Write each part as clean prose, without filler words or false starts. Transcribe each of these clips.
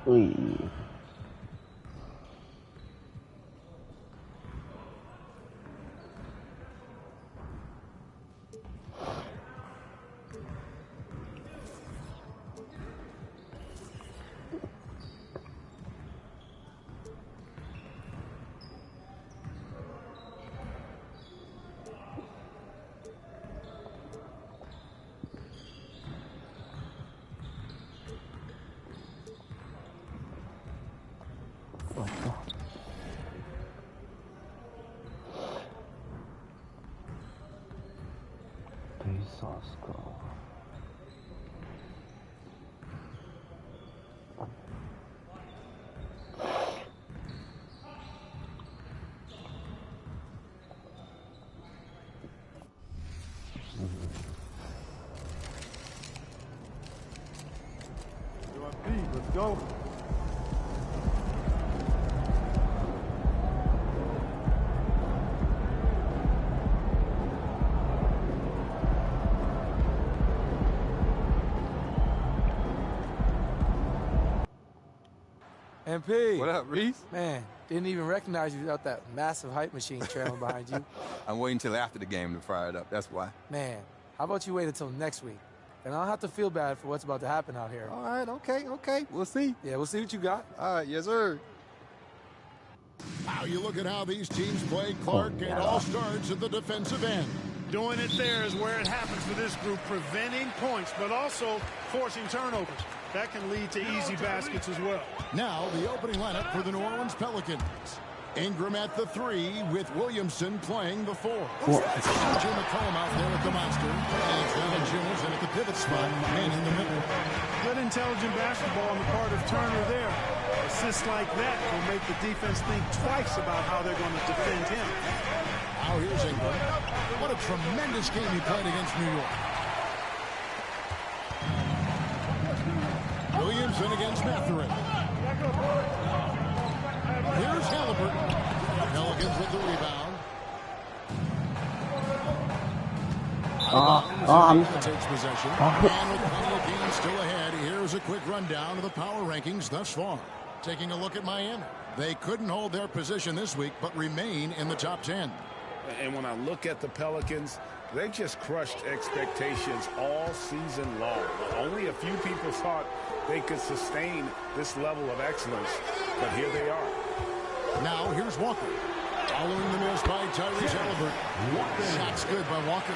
Ui. Let's go. MP. What up, Reese? Man, didn't even recognize you without that massive hype machine trailing behind you. I'm waiting till after the game to fire it up, that's why. Man, how about you wait until next week? And I don't have to feel bad for what's about to happen out here. All right, okay. We'll see. Yeah, we'll see what you got. All right, yes, sir. Now you look at how these teams play. Clark, it all starts at the defensive end. Doing it there is where it happens for this group, preventing points, but also forcing turnovers. That can lead to easy baskets as well. Now the opening lineup for the New Orleans Pelicans. Ingram at the 3 with Williamson playing the 4. Jim McCollum out there at the monster. And Valanciunas in at the pivot spot and in the middle. Good intelligent basketball on the part of Turner there. Assists like that will make the defense think twice about how they're going to defend him. Now here's Ingram. What a tremendous game he played against New York. Williamson against Mathurin. Here's Halliburton. Pelicans with the rebound. Takes possession. And with plenty of games still ahead, here's a quick rundown of the power rankings thus far. Taking a look at Miami. They couldn't hold their position this week, but remain in the top 10. And when I look at the Pelicans, they just crushed expectations all season long. Only a few people thought they could sustain this level of excellence, but here they are. Now here's Walker. Following the miss by Tyrese Halliburton. Shot's good by Walker.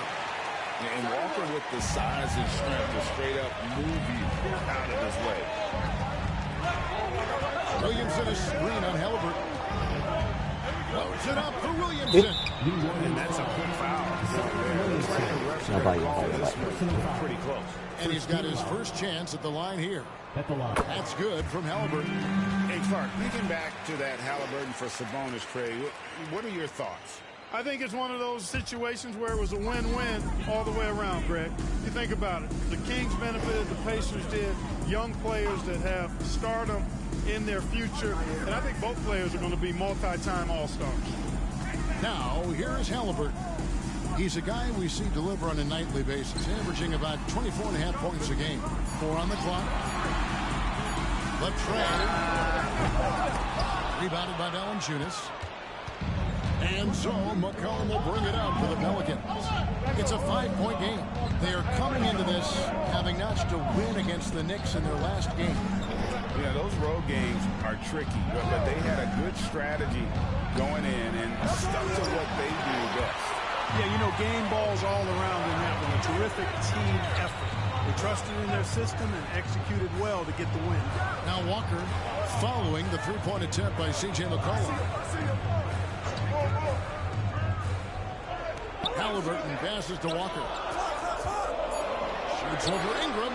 And Walker with the size and strength to straight up move you out of his way. Williamson a screen on Halliburton. Loads it up for Williamson. And that's a quick foul. Pretty close. And he's got his first chance at the line here. That's good from Halliburton. Hey, Clark, thinking back to that Halliburton for Sabonis trade, what are your thoughts? I think it's one of those situations where it was a win-win all the way around, Greg. You think about it. The Kings benefited, the Pacers did. Young players that have stardom in their future. And I think both players are going to be multi-time All-Stars. Now, here is Halliburton. He's a guy we see deliver on a nightly basis, averaging about 24.5 points a game. 4 on the clock. Latrell. Rebounded by Valanciunas. And so McCollum will bring it out for the Pelicans. It's a 5-point game. They are coming into this having notched a win against the Knicks in their last game. Yeah, those road games are tricky, but they had a good strategy going in and stuck to what they do best. Yeah, you know, game balls all around in that one. A terrific team effort. They trusted in their system and executed well to get the win. Now Walker following the three-point attempt by C.J. McCollum. Halliburton passes to Walker. Shoots over Ingram.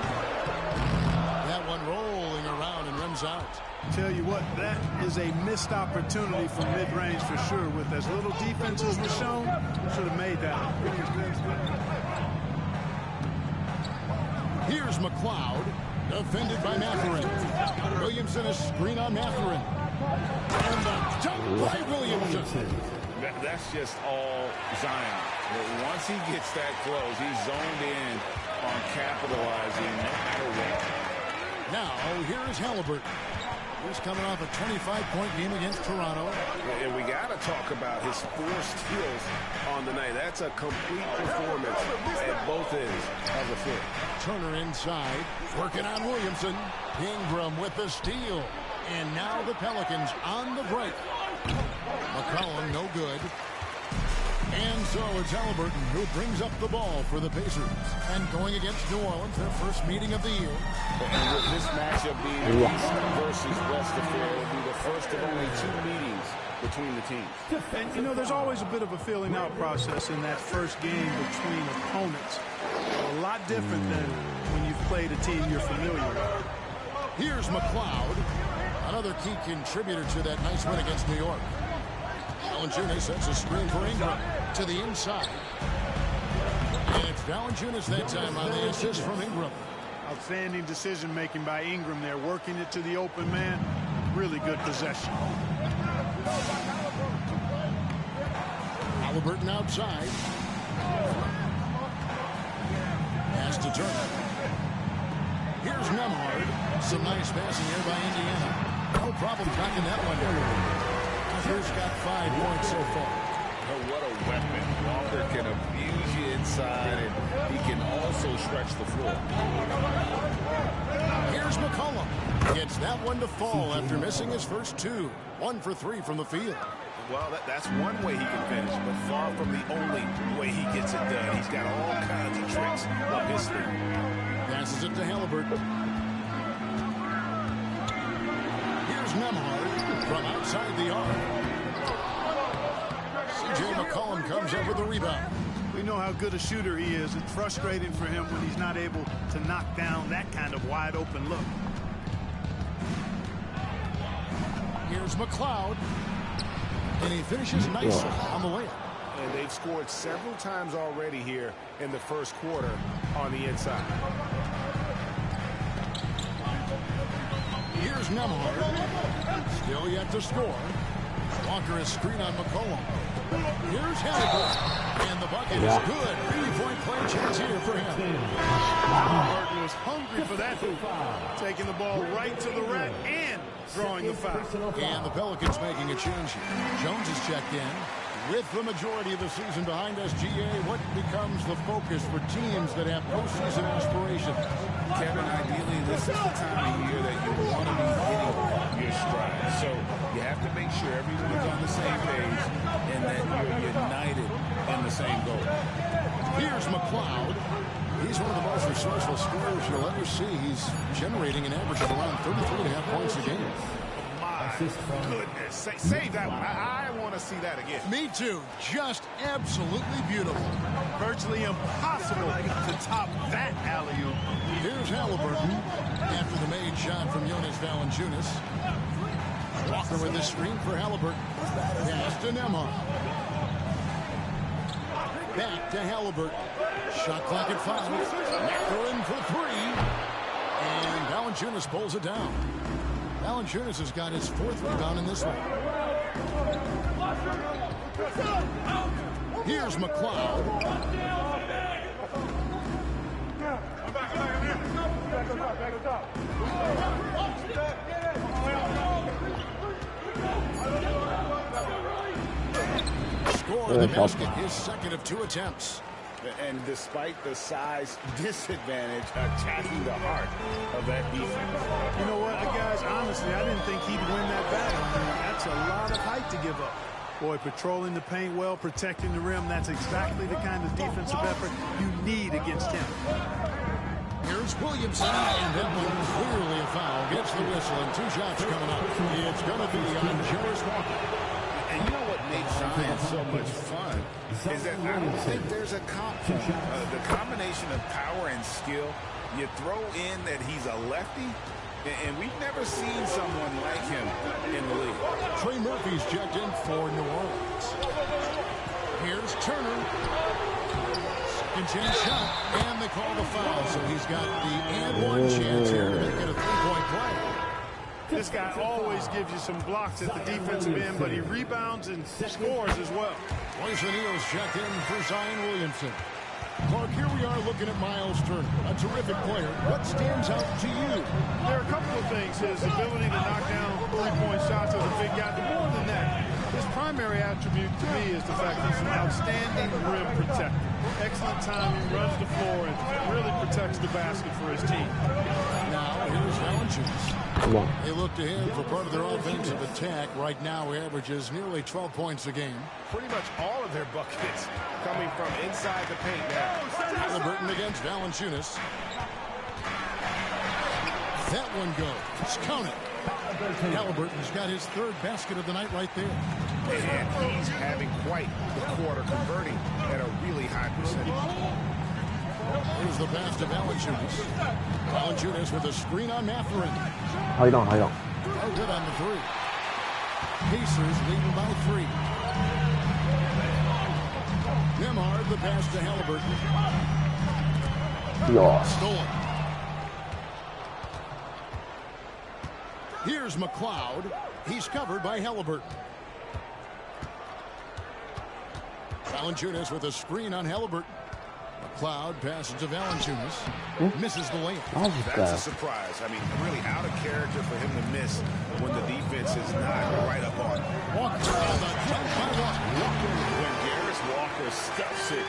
That one rolling around and rims out. Tell you what, that is a missed opportunity from mid-range for sure. With as little defense as was shown, should have made that. Here's McLeod, defended by Mathurin. Williamson is screen on Mathurin. And the dunk by Williamson. That's just all Zion. Once he gets that close, he's zoned in on capitalizing no matter what. Now, here is Halliburton. He's coming off a 25-point game against Toronto. And we got to talk about his 4 steals on the night. That's a complete performance at both ends of the floor. Turner inside, working on Williamson. Ingram with the steal. And now the Pelicans on the break. McCollum no good. And so it's Halliburton who brings up the ball for the Pacers. And going against New Orleans, their first meeting of the year. And with this matchup being an East versus West affair, it will be the first of only 2 meetings between the teams. And, you know, there's always a bit of a filling out process in that first game between opponents. A lot different than when you've played a team you're familiar with. Here's McLeod, another key contributor to that nice win against New York. Valanciunas sets a screen for Ingram to the inside. And it's Valanciunas that time on the assist from Ingram. Outstanding decision-making by Ingram there, working it to the open man. Really good possession. Halliburton outside. Pass to Turner. Here's Nembhard. Some nice passing here by Indiana. No problem tracking that one down. Walker's got 5 points so far. Oh, what a weapon. Walker can abuse you inside, and he can also stretch the floor. Here's McCollum. Gets that one to fall after missing his first 2. 1 for 3 from the field. Well, that's one way he can finish, but far from the only way he gets it done. He's got all kinds of tricks up his sleeve. Passes it to Halliburton. Here's Nembhard from outside the arc. C.J. McCollum comes up with the rebound. We know how good a shooter he is. It's frustrating for him when he's not able to knock down that kind of wide open look. Here's McLeod. And he finishes nicely on the layup. And they've scored several times already here in the first quarter on the inside. Here's Nembhard. Still yet to score. Walker is screen on McCollum. Here's Halliburton. And the bucket is good. 3-point play chance here for him. Halliburton was hungry for that hoop. Taking the ball right to the rack and drawing the foul. And the Pelicans making a change here. Jones is checked in. With the majority of the season behind us, GA, what becomes the focus for teams that have postseason aspirations? Kevin, ideally, this is the time of year that you want to be hitting your stride. So you have to make sure everyone's on the same page and that you're united in the same goal. Here's McLeod. He's one of the most resourceful scorers you'll ever see. He's generating an average of around 33.5 points a game. Goodness, save that one. I want to see that again. Me too. Just absolutely beautiful. Virtually impossible to top that alley-oop. Here's Halliburton after the made shot from Jonas Valanciunas. Walker with the screen for Halliburton. Pass to Nembhard. Back to Halliburton. Shot clock at 5. Mathurin for 3. And Valanciunas pulls it down. Valanciunas has got his 4th rebound in this one. Here's McLeod. Score the basket, his second of 2 attempts. And despite the size disadvantage, attacking the heart of that defense. You know what, guys? Honestly, I didn't think he'd win that battle. I mean, that's a lot of height to give up. Boy, patrolling the paint well, protecting the rim, that's exactly the kind of defensive effort you need against him. Here's Williamson, and that one clearly a foul. Gets the whistle, and 2 shots coming up. It's going to be on Jarris Walker. And you know what makes Zion so much fun is that I don't think there's a comp for him. The combination of power and skill, you throw in that he's a lefty, and we've never seen someone like him in the league. Trey Murphy's checked in for New Orleans. Here's Turner. Second chance shot, and they call the foul. So he's got the and-one chance here to make it a 3-point play. This guy always gives you some blocks at the defensive end, but he rebounds and scores as well. Royce O'Neal's checked in for Zion Williamson. Clark, here we are looking at Miles Turner, a terrific player. What stands out to you? There are a couple of things. His ability to knock down three-point shots as a big guy, but more than that, his primary attribute to me is the fact he's an outstanding rim protector. Excellent timing, runs the floor, and really protects the basket for his team. Now, here's Valanciunas. They look to him for part of their offensive attack. Right now, he averages nearly 12 points a game. Pretty much all of their buckets coming from inside the paint now. Halliburton against Valanciunas. That one goes. Count it. Halliburton's got his 3rd basket of the night right there. And he's having quite the quarter, converting at a really high percentage. Here's the pass to Valanciunas. Valanciunas with a screen on Mathurin. How you doing? Oh, good on the 3. Pacers leading by 3. Nembhard, the pass to Halliburton. Stolen. Here's McLeod. He's covered by Halliburton. Valanciunas with a screen on Halliburton. McLeod passes to Valanciunas. Misses the layup. That's a surprise. I mean, really out of character for him to miss when the defense is not right up on him. Walker on the jump by Walker. When Jarris Walker stuffs it,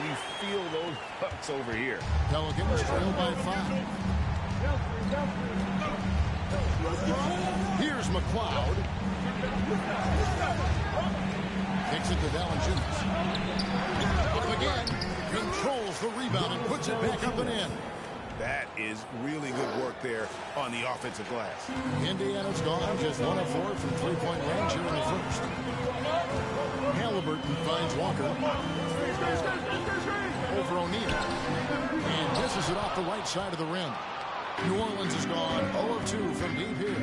we feel those bucks over here. Pelicans trail by 5. Here's McLeod. Kicks it to Valanciunas. Up again. Controls the rebound and puts it back up and in. That is really good work there on the offensive glass. Indiana's gone just 1 of 4 from 3-point range here in the first. Halliburton finds Walker. Over O'Neal. And misses it off the right side of the rim. New Orleans is gone 0 of 2 from deep here.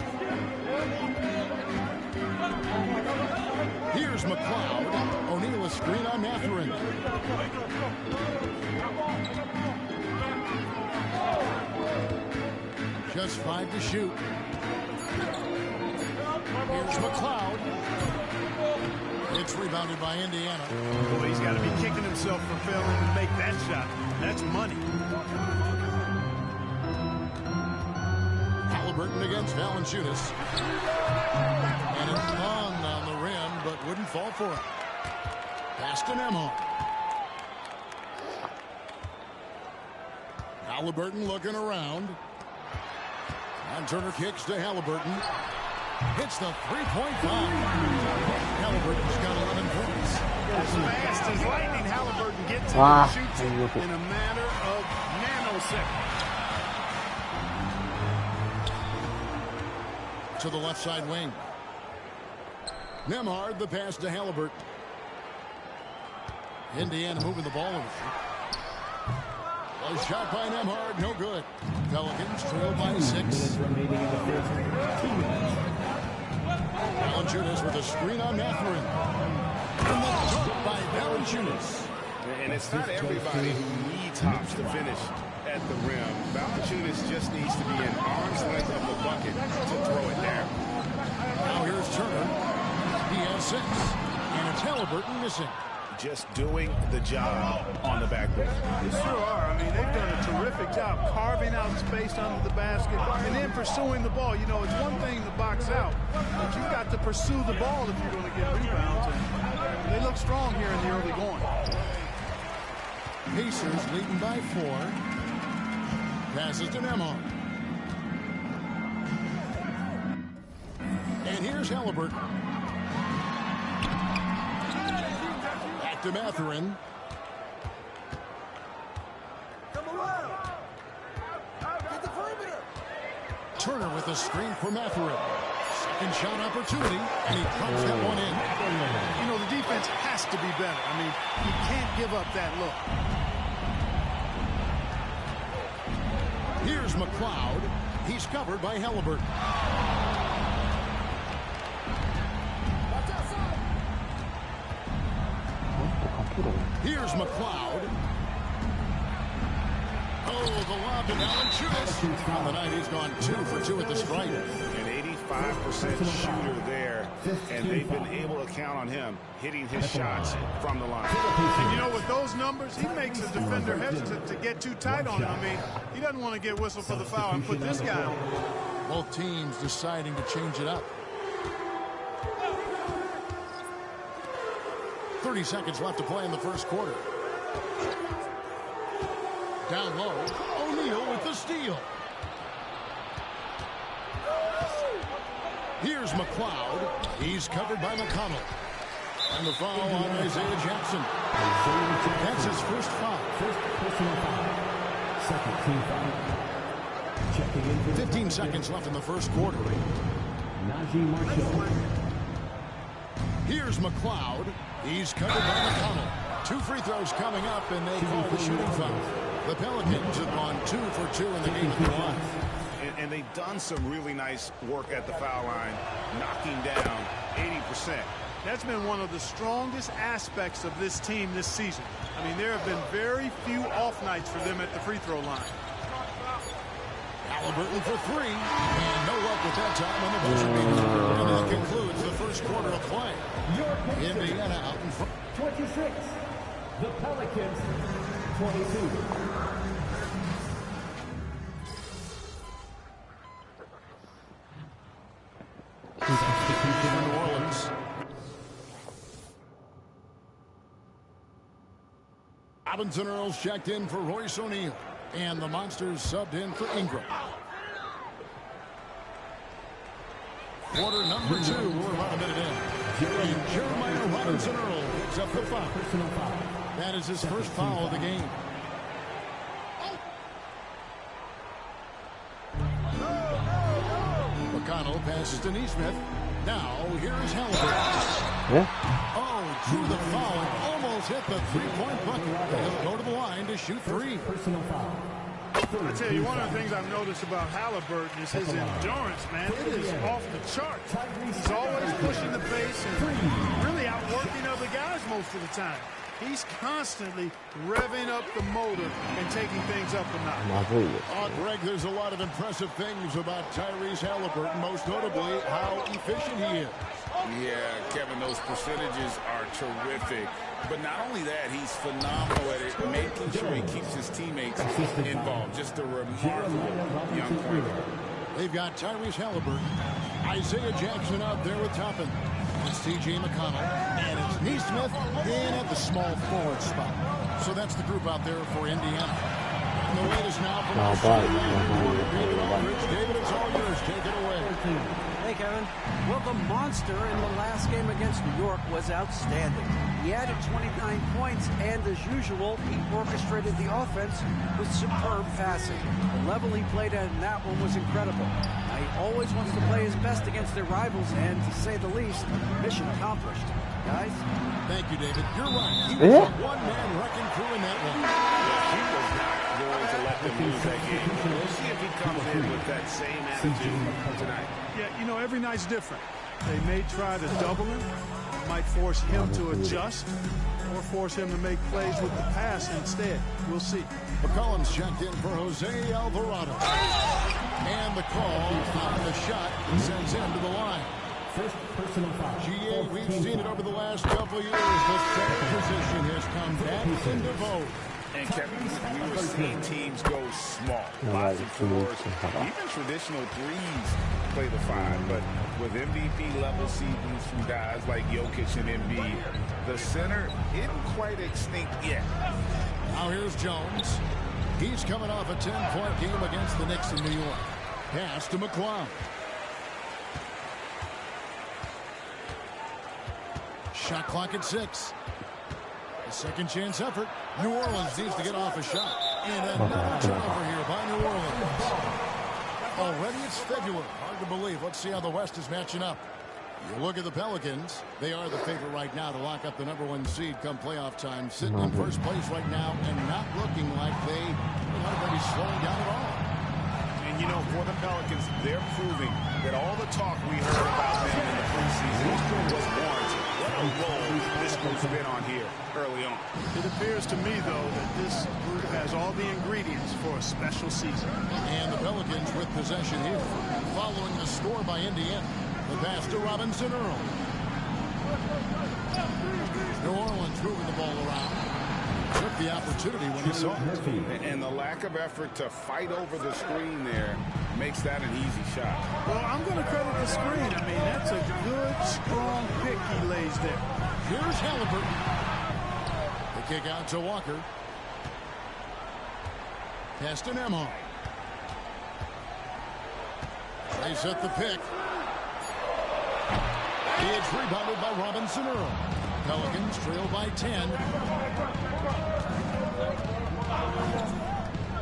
Here's McLeod. O'Neal a screen on Mathurin. Just 5 to shoot. Here's McLeod. It's rebounded by Indiana. Boy, he's got to be kicking himself for failing to make that shot. That's money. Halliburton against Valanciunas. And it hung on the rim, but wouldn't fall for it. Pass to Nembhard. Halliburton looking around. And Turner kicks to Halliburton. Hits the three-point line. Halliburton's got 11 points. As fast as lightning, Halliburton gets it and shoots it in a matter of nanoseconds. To the left side wing. Nembhard, the pass to Halliburton. Indiana moving the ball over. A shot by Nembhard, no good. Pelicans trail by 6. Valanciunas with a screen on Mathurin. And the dunk by Valanciunas. And it's not everybody who needs hops to finish at the rim. Valanciunas just needs to be an arm's length of the bucket to throw it down. Now here's Turner. He has 6. And it's Halliburton missing. Just doing the job on the backboard. They sure are. I mean, they've done a terrific job carving out space under the basket and then pursuing the ball. You know, it's one thing to box out, but you've got to pursue the ball if you're going to get rebounds. And They look strong here in the early going. Pacers leading by 4. Passes to Nembhard. And here's Halliburton. Back to Mathurin. Turner with a screen for Mathurin. Second shot opportunity, and he drops that one in. You know, the defense has to be better. I mean, you can't give up that look. Here's McLeod. He's covered by Halliburton. Here's McLeod. Oh, the lob to Valanciunas. On the night, he's gone 2 for 2 at the stripe. An 85% shooter there, and they've been able to count on him hitting his shots from the line. And you know, with those numbers, he makes a defender hesitant to get too tight on him. I mean, he doesn't want to get whistled for the foul and put this guy on. Both teams deciding to change it up. 30 seconds left to play in the first quarter. Down low, O'Neal with the steal. Here's McLeod. He's covered by McConnell. And the foul on Isaiah Jackson. That's his first foul. First personal foul. Second team foul. Checking in. 15 seconds left in the first quarter. Najee Marshall. Here's McLeod. He's covered by McConnell. 2 free throws coming up, and they call the shooting foul. The Pelicans have gone 2 for 2 in the game at the line. And they've done some really nice work at the foul line, knocking down 80%. That's been one of the strongest aspects of this team this season. I mean, there have been very few off nights for them at the free throw line. Halliburton for 3, and no luck with that time on the buzzer beater. And that concludes the first quarter of play. Indiana out in front. 26. The Pelicans, 22. New Orleans. Robinson Earls checked in for Royce O'Neal. And the Monsters subbed in for Ingram. Quarter number 2. We're about a minute in. Jeremiah Robinson Earl picks up the foul. Personal foul. That is his first foul of the game. McConnell passes to Nesmith. Now, here's Halliburton. Oh, drew the foul and almost hit the three-point bucket. He'll go to the line to shoot 3. Personal foul. I tell you, one of the things I've noticed about Halliburton is his endurance, man. It is off the charts. He's always pushing the pace and really outworking other guys most of the time. He's constantly revving up the motor and taking things up a notch. Greg, there's a lot of impressive things about Tyrese Halliburton, most notably how efficient he is. Yeah, Kevin, those percentages are terrific. But not only that, he's phenomenal at it, making sure he keeps his teammates involved. Just a remarkable young player. They've got Tyrese Halliburton, Isaiah Jackson out there with Toppin. It's T.J. McConnell, and it's Nesmith in at the small forward spot. So that's the group out there for Indiana. And the lead is now from David Aldridge. David, it's all yours. Take it away. Hey, Kevin. Well, the monster in the last game against New York was outstanding. He added 29 points, and as usual, he orchestrated the offense with superb passing. The level he played at in that one was incredible. Now, he always wants to play his best against their rivals, and to say the least, mission accomplished. Guys? Thank you, David. You're right. He was a one-man wrecking crew in that one. He was not going to let them lose that game. We'll see if he comes in with that same attitude tonight. Yeah, you know, every night's different. They may try to double him, might force him to adjust, or force him to make plays with the pass instead. We'll see. McCollum's checked in for Jose Alvarado. And the call on the shot sends him to the line. First personal foul. GA, we've seen it over the last couple of years. The center position has come back into vogue. And Kevin, we were seeing teams go small. Lots of fours, even traditional threes play the 5. But with MVP-level seasons from guys like Jokic and Embiid, the center isn't quite extinct yet. Now here's Jones. He's coming off a 10-point game against the Knicks in New York. Pass to McCloud. Shot clock at 6. A second chance effort. New Orleans needs to get off a shot. And another turnover here by New Orleans. Already it's February. Hard to believe. Let's see how the West is matching up. You look at the Pelicans. They are the favorite right now to lock up the #1 seed come playoff time. Sitting in first place right now and not looking like they are going to be slowing down at all. And, you know, for the Pelicans, they're proving that all the talk we heard about them in the preseason was warranted. What a role this group's been on here early on. It appears to me, though, that this group has all the ingredients for a special season. And the Pelicans with possession here. Following the score by Indiana. The pass to Robinson Earl. New Orleans moving the ball around. Took the opportunity when he saw it. And the lack of effort to fight over the screen there makes that an easy shot. Well, I'm going to credit the screen. I mean, that's a good, strong pick he lays there. Here's Halliburton. The kick out to Walker. Pass to Nembhard. They set the pick. It's rebounded by Robinson Earl. Pelicans trail by 10.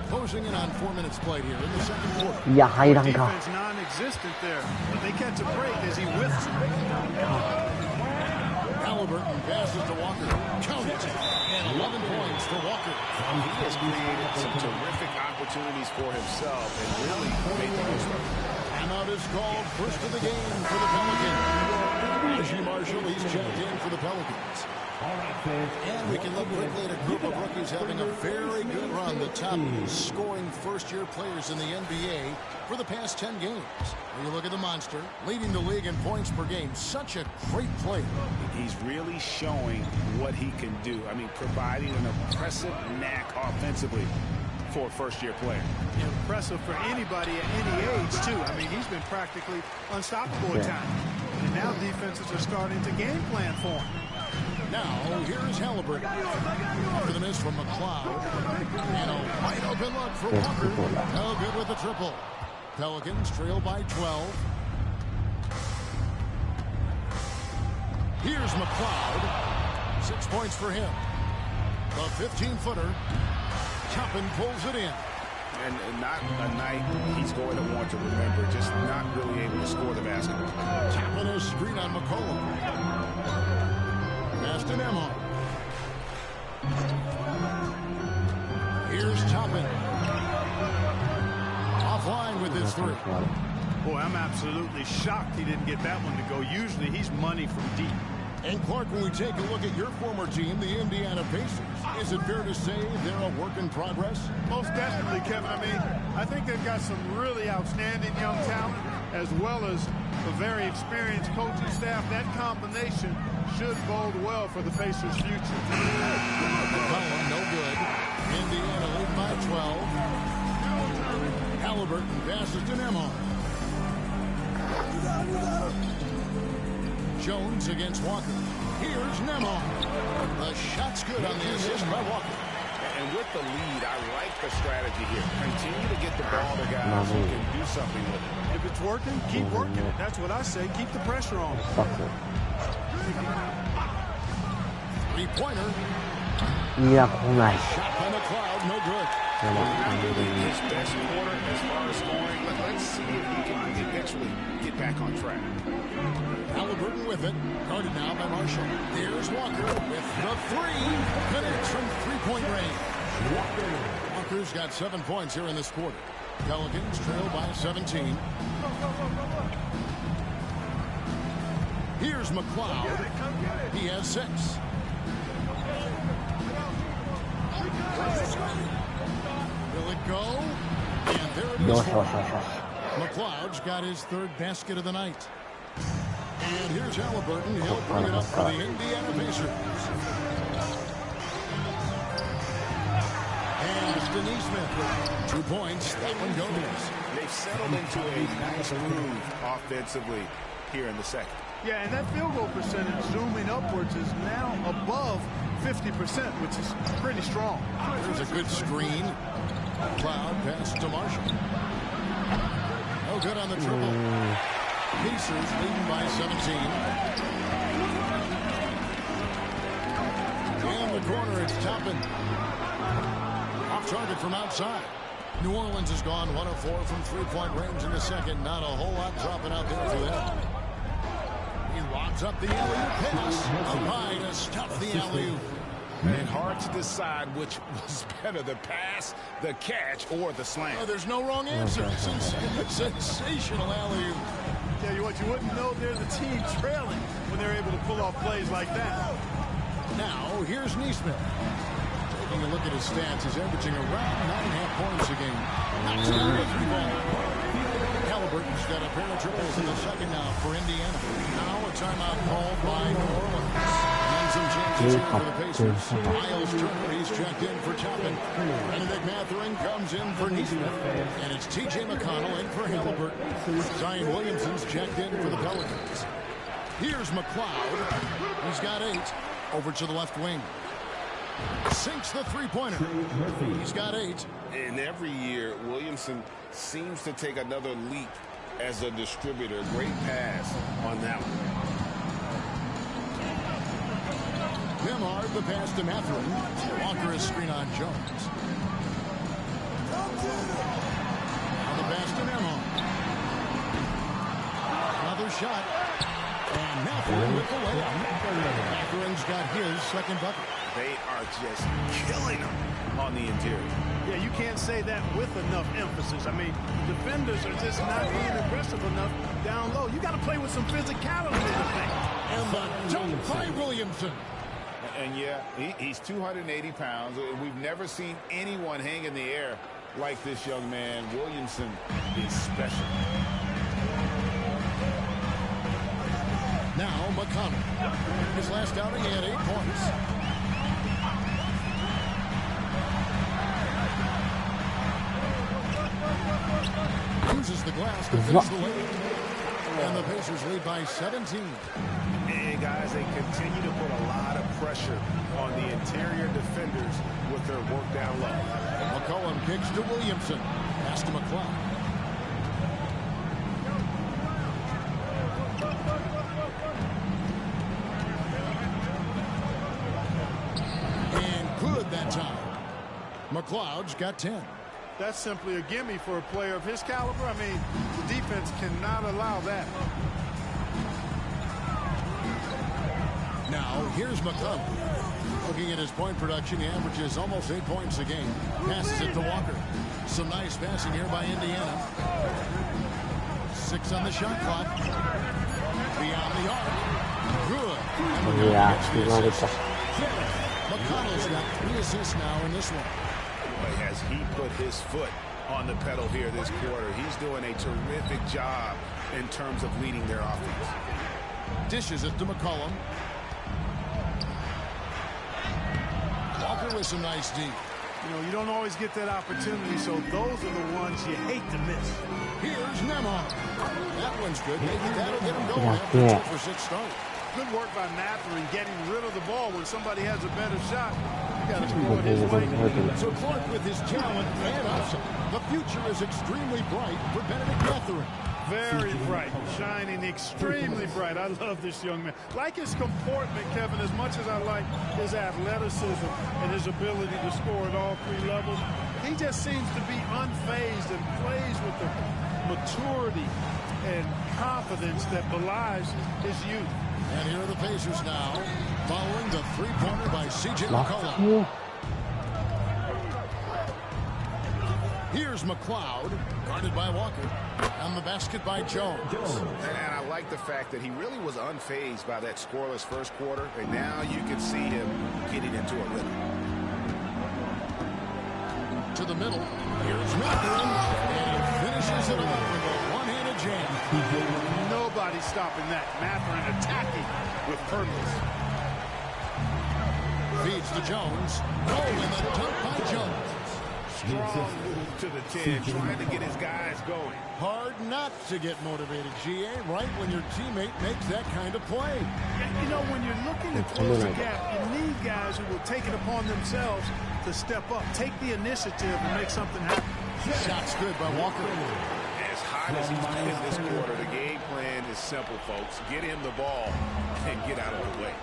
Closing in on 4 minutes played here in the second quarter. Ya hayran ka. Defense non-existent there. But they catch a break as he whiffs it. Halliburton passes to Walker. Count it. And 11 points for Walker. He has created some terrific opportunities for himself and really made the most of it. Timeout is called. First of the game for the Pelicans. Reggie Marshall, he's checked in for the Pelicans. And we can look quickly at a group of rookies having a very good run. The top scoring first-year players in the NBA for the past 10 games. When you look at the monster, leading the league in points per game. Such a great player. He's really showing what he can do. I mean, providing an impressive knack offensively for a first-year player. Impressive for anybody at any age, too. I mean, he's been practically unstoppable at times. And now defenses are starting to game plan for him. Now, here's Halliburton. After the miss from McCloud. And a wide open look for Walker. No good with the triple. Pelicans trail by 12. Here's McCloud. 6 points for him. The 15-footer. Toppin pulls it in. And not a night he's going to want to remember, just not really able to score the basketball. Toppin a screen on McCollum. Pass to Nembhard. Here's Toppin. Offline with his 3. Boy, I'm absolutely shocked he didn't get that one to go. Usually he's money from deep. And Clark, when we take a look at your former team, the Indiana Pacers, is it fair to say they're a work in progress? Most definitely, Kevin. I mean, I think they've got some really outstanding young talent as well as a very experienced coaching staff. That combination should bode well for the Pacers' future. McCollum, no good. Indiana lead by 12. Halliburton passes to Nembhard. Jones against Walker. Here's Nembhard. The shot's good on the assist by Walker. And with the lead, I like the strategy here. Continue to get the ball to guys who can do something with it. If it's working, keep working it. That's what I say. Keep the pressure on. Three-pointer. Yeah, alright. Shot by McCloud, no good. His best quarter as far as scoring. Let's see if he can eventually get back on track. Halliburton with it. Guarded now by Marshall. There's Walker with the 3. Connects from three-point range. Walker's got 7 points here in this quarter. Pelicans trail by 17. Here's McCloud. He has 6. Will it go? And there it is. McCloud's got his 3rd basket of the night. And here's Halliburton. He'll bring it up for the Indiana Pacers. Neesmith. 2 points. That one goes. They've settled into a nice groove offensively here in the second. Yeah, and that field goal percentage zooming upwards is now above 50%, which is pretty strong. There's a good screen. Cloud pass to Marshall. No good on the triple. Pacers leading by 17. In the corner, it's Toppin. Off target from outside. New Orleans has gone 1 of 4 from three-point range in the second. Not a whole lot dropping out there for them. He lobs up the alley-oop pass. Up high to stuff the alley-oop. And hard to decide which was better, the pass, the catch, or the slam. Oh, there's no wrong answer. Sensational alley-oop. Yeah, you wouldn't know they're the team trailing when they're able to pull off plays like that. Now, here's Neesmith. Taking a look at his stats, he's averaging around 9.5 points a game. Knocks down the three ball. Halliburton's got a pair of triples in the second now for Indiana. Now a timeout called by New Orleans. And some chances here for the Pacers. Miles Turner, he's checked in for Toppin. Benedict Mathurin comes in for Neesmith. And it's T.J. McConnell in for Halliburton. Zion Williamson's checked in for the Pelicans. Here's McLeod. He's got 8. Over to the left wing. Sinks the three-pointer. He's got 8. And every year, Williamson seems to take another leap as a distributor. Great pass on that one. Nembhard, the pass to Mathurin. Walker is screen on Jones. Now the pass to Nembhard. Another shot. And Mathurin with the layup. Mathurin's got his second bucket. They are just killing them on the interior. Yeah, you can't say that with enough emphasis. I mean, defenders are just not being aggressive enough down low. You got to play with some physicality in the thing. And the dunk by Williamson. And yeah, he's 280 pounds. We've never seen anyone hang in the air like this young man. Williamson is special. Now McConnell. His last outing, he had 8 points. Uses the glass to finish the lead. And the Pacers lead by 17. And guys, they continue to put a lot of pressure on the interior defenders with their work down low. McCollum kicks to Williamson. Pass to McLeod. And good that time. McLeod's got 10. That's simply a gimme for a player of his caliber. I mean, the defense cannot allow that. Now, here's McConnell. Looking at his point production, he averages almost 8 points a game. Passes it to Walker. Some nice passing here by Indiana. 6 on the shot clock. Beyond the arc. Good. McConnell's got 3 assists now in this one. As he put his foot on the pedal here this quarter, he's doing a terrific job in terms of leading their offense. Dishes it to McCollum. Walker with some nice D. You know, you don't always get that opportunity, so those are the ones you hate to miss. Here's Nembhard. That one's good. Maybe that'll get him going after a 2-for-6 start. Good work by Mathurin getting rid of the ball when somebody has a better shot. You got to throw it his way. So Clark with his talent and upside. The future is extremely bright for Benedict Mathurin. Very bright, shining extremely bright. I love this young man. Like his comportment, Kevin, as much as I like his athleticism and his ability to score at all 3 levels, he just seems to be unfazed and plays with the maturity and confidence that belies his youth. And here are the Pacers now, following the 3-pointer by C.J. McCollum. Here's McLeod, guarded by Walker. And the basket by Jones. And I like the fact that he really was unfazed by that scoreless first quarter, and now you can see him getting into a rhythm. To the middle. Here's Mathurin, and he finishes it off with a one-handed jam. Nobody's stopping that. Mathurin attacking with purpose. Feeds to Jones. Oh, and the dunk by Jones. strong move to the 10, trying to get his guys going. Hard not to get motivated, GA, right when your teammate makes that kind of play. You know, when you're looking to close the gap, you need guys who will take it upon themselves to step up, take the initiative, and make something happen. Shot's good by Walker. As hot as he's been in this quarter, the game plan is simple, folks. Get him the ball and get out of the way.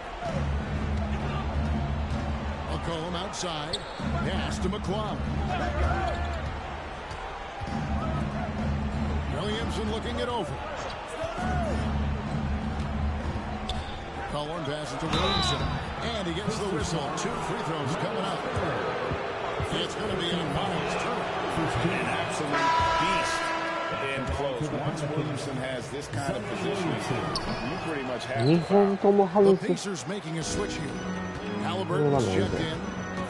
McCollum outside. Pass to McCloud. Williamson looking it over. McCollum passes to Williamson. And he gets the whistle. 2 free throws coming up. It's going to be in Miles' turn. An absolute beast in close. Once Williamson has this kind of position, you pretty much have The Pacers making a switch here. Halliburton's checked in.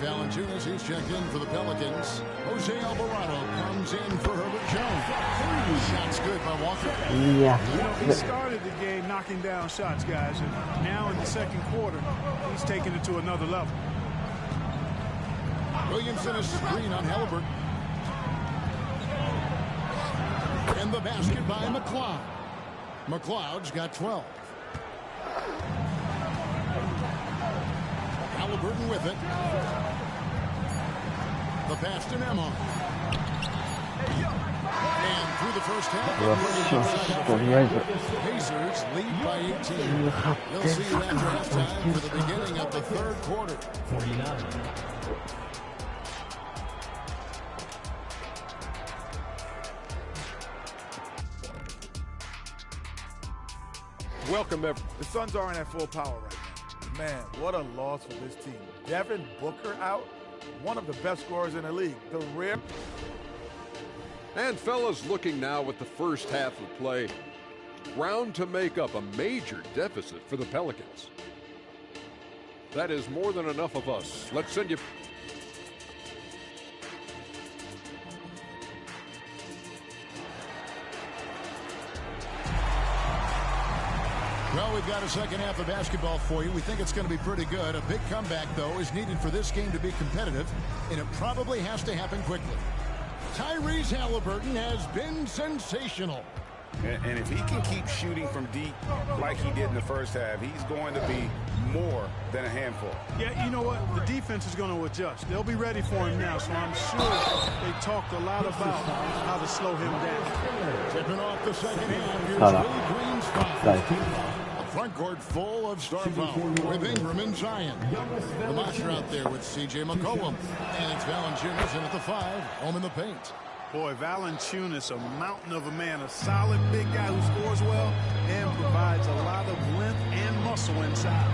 Valanciunas, he's checked in for the Pelicans. Jose Alvarado comes in for Herbert Jones. Shots good by Walker. You know, he started the game knocking down shots, guys, and now in the second quarter, he's taking it to another level. Williamson is screen on Halliburton. And the basket by McLeod. McLeod's got 12. Halliburton with it. The pass to Nemhard. And through the first half, Pacers lead by 18. We'll see you after halftime for the beginning of the third quarter. 49. Welcome, everyone. The Suns aren't at full power right now. Man, what a loss for this team. Devin Booker out, one of the best scorers in the league. The rip. And fellas, looking now at the first half of play, ground to make up a major deficit for the Pelicans. That is more than enough of us. Let's send you... Well, we've got a second half of basketball for you. We think it's going to be pretty good. A big comeback, though, is needed for this game to be competitive, and it probably has to happen quickly. Tyrese Halliburton has been sensational. And if he can keep shooting from deep like he did in the first half, he's going to be more than a handful. Yeah, you know what? The defense is going to adjust. They'll be ready for him now, so I'm sure they talked a lot about how to slow him down. Tipping off the second half, here's Willie Green's foul. A front court full of star power with Ingram and Zion. The monster out there with C.J. McCollum. And it's Valanciunas in at the 5, home in the paint. Boy, Valanciunas, a mountain of a man, a solid big guy who scores well and provides a lot of length and muscle inside.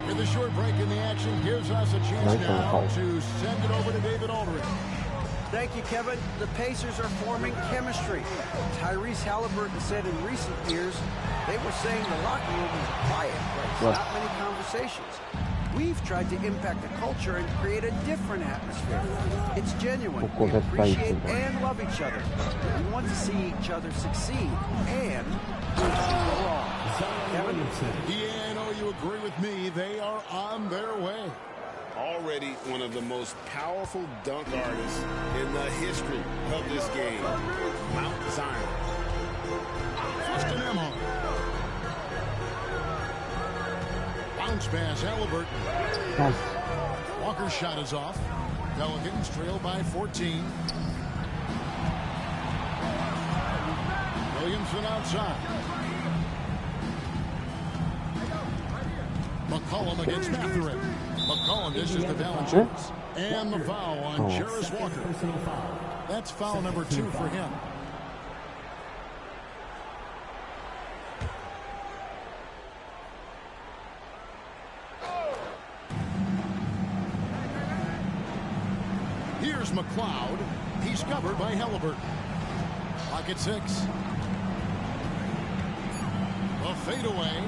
With a short break in the action gives us a chance now to send it over to David Aldridge. Thank you, Kevin. The Pacers are forming chemistry. Tyrese Halliburton said in recent years they were saying the locker room was a quiet place, not many conversations. We've tried to impact the culture and create a different atmosphere. It's genuine. We appreciate and love each other. We want to see each other succeed and go wrong. Kevin? Yeah, I know you agree with me. They are on their way. Already one of the most powerful dunk artists in the history of this game, Mount Zion. Justin Emma. Bounce pass, Halliburton. Walker's shot is off. Pelicans trail by 14. Williamson outside. McCollum against Mathurin. McCollum dishes to Valanciunas. And the foul on Jarace Walker. That's foul number 2 for him. Here's McLeod. He's covered by Halliburton. Clock at 6. A fadeaway.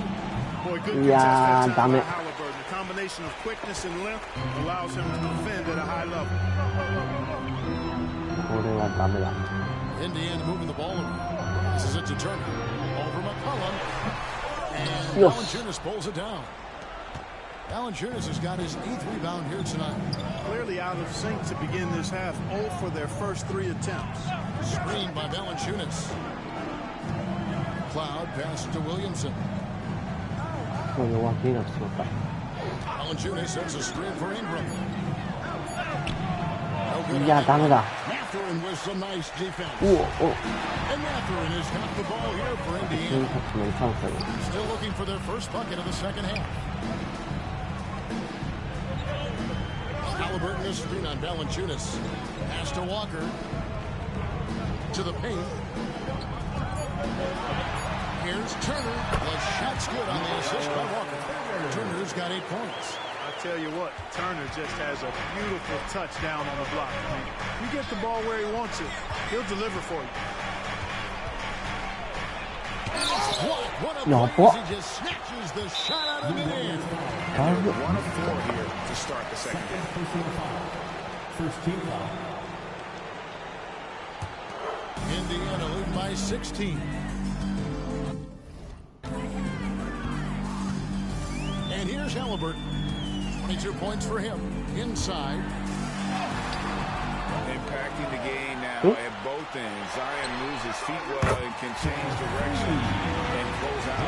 Boy, good contest that time by Halliburton. combination of quickness and length allows him to defend at a high level. Indiana moving the ball around. This is it to Turner. Over McCollum. And Valanciunas pulls it down. Valanciunas has got his 8th rebound here tonight. Clearly out of sync to begin this half. 0 for their first 3 attempts. Screen by Valanciunas. Cloud passes to Williamson. Valanciunas sets a screen for Ingram. Mathurin with some nice defense. And Mathurin has got the ball here for Indiana. Still looking for their first bucket of the second half. Halliburton is screen on Valanciunas. Pass to Walker. To the paint. Here's Turner. The shot's good on the assist by Walker. Turner's got 8 points. I tell you what, Turner just has a beautiful touchdown on the block. I mean, you get the ball where he wants it, he'll deliver for you. What a play as he just snatches the shot out of midair. 1 of 4 here to start the second half. First team foul. Indiana leading by 16. And here's Halliburton. 22 points for him. Inside. Impacting the game now at both ends. Zion moves his feet well and can change direction and close out.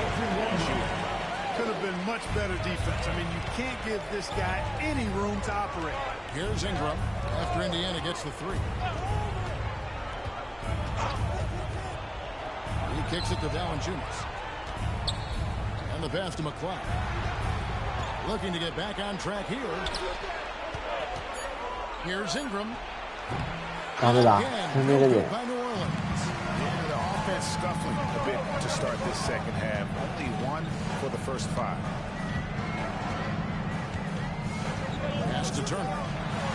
Could have been much better defense. I mean, you can't give this guy any room to operate. Here's Ingram after Indiana gets the 3. He kicks it to Valanciunas. And the pass to McCloud. Looking to get back on track here. Here's Ingram. Again, by New Orleans. The offense scuffling a bit to start this second half. Only 1 for the first 5. Pass to Turner.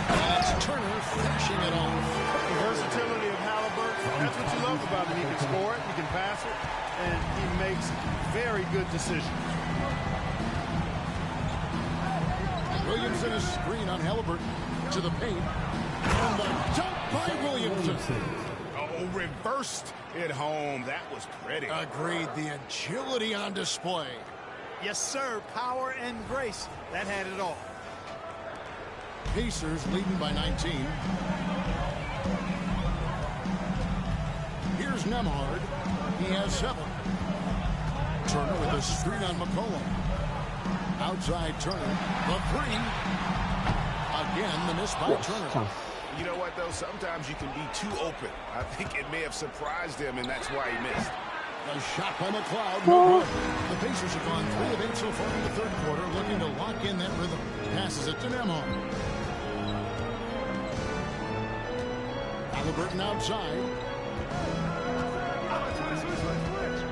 That's Turner finishing it off. The versatility of Halliburton, that's what you love about him. He can score it, he can pass it, and he makes very good decisions. Williamson is screen on Halliburton to the paint. And the dunk by Williamson. Oh, reversed it home. That was pretty. Agreed. The agility on display. Yes, sir. Power and grace. That had it all. Pacers leading by 19. Here's Nembhard. He has 7. Turner with a screen on McCollum. Outside Turner. The 3. Again, the miss by Turner. You know what, though? Sometimes you can be too open. I think it may have surprised him, and that's why he missed. A shot by McCloud. No good. The Pacers have gone 3 of 8 so far in the third quarter, looking to lock in that rhythm. Passes it to Nembhard. Halliburton outside.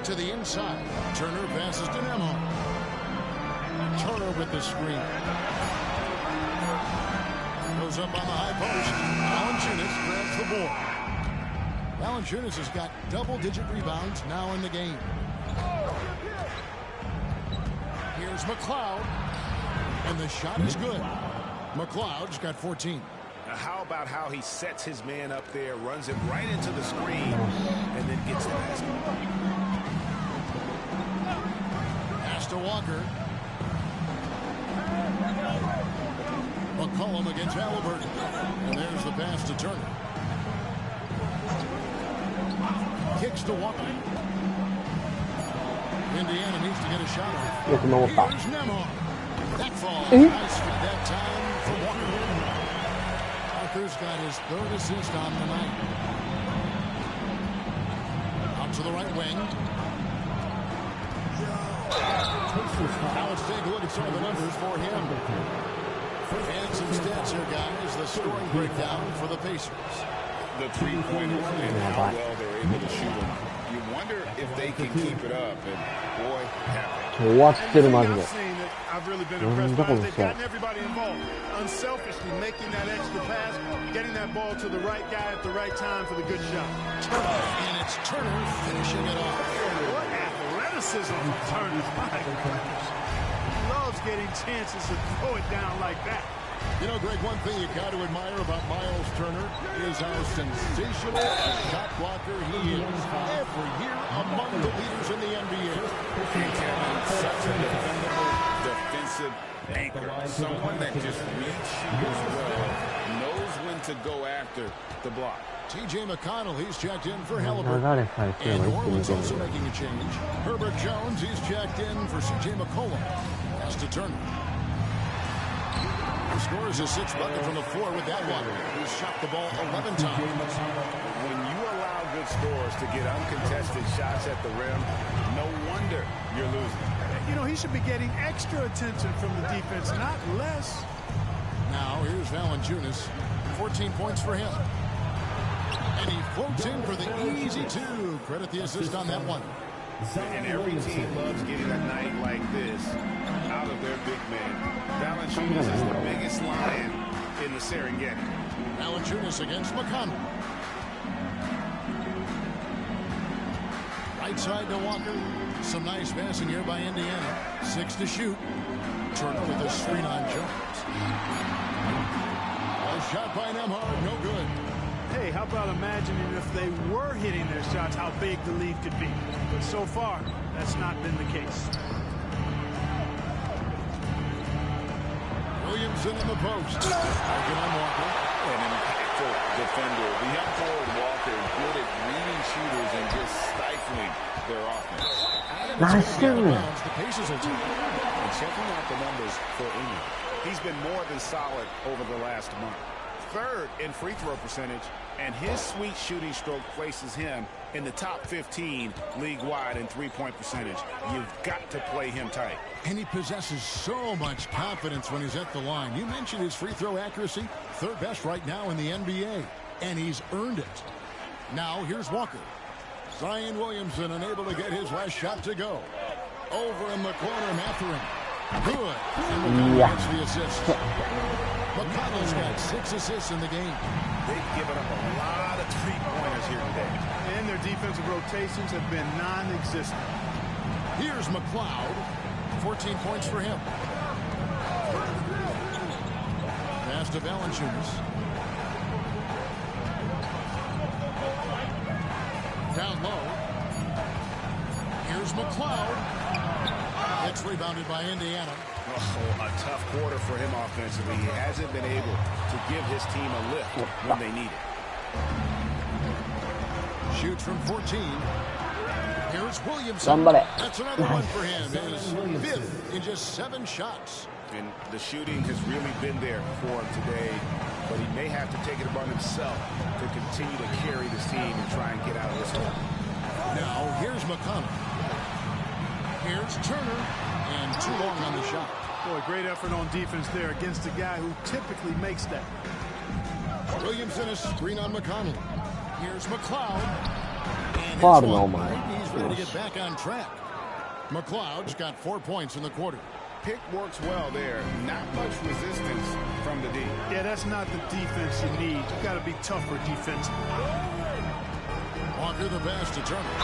To the inside. Turner passes to Nembhard. Turner with the screen. Goes up on the high post. Valanciunas grabs the ball. Valanciunas has got double-digit rebounds now in the game. Here's McCloud. And the shot is good. McCloud's got 14. Now how about how he sets his man up there, runs him right into the screen, and then gets the basket. Pass to Walker. McCollum against Halliburton. And there's the pass to Turner. Kicks to Walker. Indiana needs to get a shot off. Here's Nembhard. That falls. Nice feed that time for Walker. Walker's got his 3rd assist on the night. Out to the right wing. Now let's take a look at some of the numbers for him. And some stats here, guys. The scoring breakdown for the Pacers. The three-point run and how well they're able to shoot them. You wonder if they can keep it up. And boy, I've seen that I've really been impressed by. They've gotten everybody involved. Unselfishly making that extra pass, getting that ball to the right guy at the right time for the good shot. And it's Turner finishing it off. What athleticism from Turner. My goodness. He loves getting chances to throw it down like that. You know, Greg, one thing you got to admire about Miles Turner is how sensational a shot blocker he is. Every year among the leaders in the NBA. Such a dependable defensive anchor. Someone that just reads shooters well, knows when to go after the block. T.J. McConnell, he's checked in for Halliburton. And New Orleans also making a change. Herbert Jones, he's checked in for C.J. McCollum. Pass to Turner. He scores a 6th bucket from the floor with that one. He's shot the ball 11 times. When you allow good scorers to get uncontested shots at the rim, no wonder you're losing. You know, he should be getting extra attention from the defense, not less. Now, here's Valanciunas. 14 points for him. And he floats in for the easy 2. Credit the assist on that one. And every team loves getting a night like this out of their big man. Valanciunas is the biggest lion in the Serengeti. Valanciunas against McConnell. Right side to Walker. Some nice passing here by Indiana. 6 to shoot. Turner with a screen on Jones. A shot by Nembhard, no good. Hey, how about imagining if they were hitting their shots, how big the lead could be. But so far, that's not been the case. Williamson in the post. Taken on Walker. An impactful defender. The young forward Walker good at reading shooters and just stifling their offense. The Pacers will take. And checking out the numbers for Ingram. He's been more than solid over the last month. 3rd in free throw percentage, and his sweet shooting stroke places him in the top 15 league-wide in three-point percentage. You've got to play him tight. And he possesses so much confidence when he's at the line. You mentioned his free throw accuracy, 3rd best right now in the NBA, and he's earned it. Now here's Walker. Zion Williamson unable to get his last shot to go. Over in the corner, Mathurin. Good. And McConnell gets the assist. McConnell's got 6 assists in the game. They've given up a lot of three-pointers here today. And their defensive rotations have been non-existent. Here's McLeod. 14 points for him. Pass to Valanciunas. Down low. Here's McLeod. It's rebounded by Indiana. Oh, a tough quarter for him offensively. He hasn't been able to give his team a lift when they need it. Shoots from 14. Here's Williamson. That's another one for him. His 5th in just 7 shots. And the shooting has really been there for him today, but he may have to take it upon himself to continue to carry this team and try and get out of this hole. Now, here's McConnell. Here's Turner, and too long on the shot. Boy, great effort on defense there against a guy who typically makes that. Williamson a screen on McConnell. Here's McLeod. And he's ready to get back on track. McLeod's got 4 points in the quarter. Pick works well there. Not much resistance from the D. Yeah, that's not the defense you need. You got to be tougher defensively. Walker the pass to Turner.